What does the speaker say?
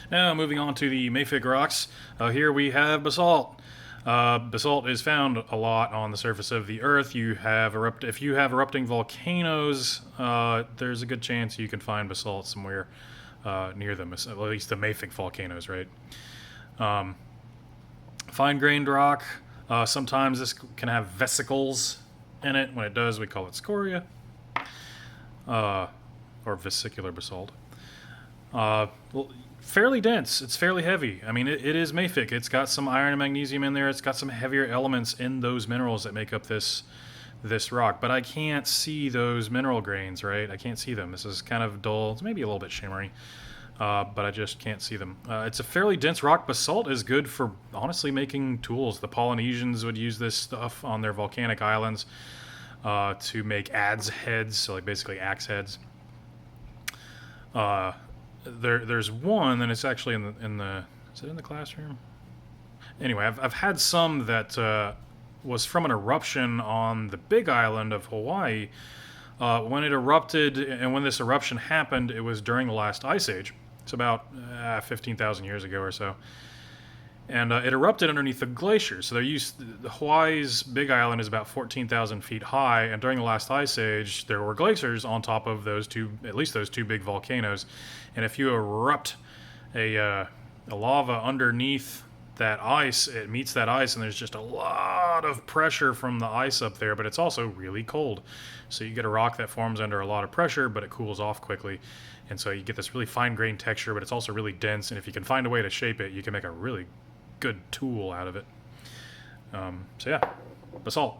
Now, moving on to the mafic rocks. Here we have basalt. Basalt is found a lot on the surface of the Earth. If you have erupting volcanoes, there's a good chance you can find basalt somewhere near them. At least the mafic volcanoes, right? Fine-grained rock. Sometimes this can have vesicles in it. When it does, we call it scoria, or vesicular basalt. Well, fairly dense. It's fairly heavy. I mean, it is mafic. It's got some iron and magnesium in there. It's got some heavier elements in those minerals that make up this rock. But I can't see those mineral grains, right? I can't see them. This is kind of dull. It's maybe a little bit shimmery, but I just can't see them. It's a fairly dense rock. Basalt is good for, honestly, making tools. The Polynesians would use this stuff on their volcanic islands to make adze heads, so like basically axe heads. There's one, and it's actually in the is it in the classroom? Anyway, I've had some that was from an eruption on the Big Island of Hawaii. When it erupted, and when this eruption happened, it was during the last ice age. It's about 15,000 years ago or so. And it erupted underneath the glacier. So Hawaii's Big Island is about 14,000 feet high, and during the last ice age, there were glaciers on top of at least those two big volcanoes. And if you erupt a lava underneath that ice, it meets that ice, and there's just a lot of pressure from the ice up there, but it's also really cold. So you get a rock that forms under a lot of pressure, but it cools off quickly. And so you get this really fine-grained texture, but it's also really dense, and if you can find a way to shape it, you can make a really good tool out of it. So yeah, basalt.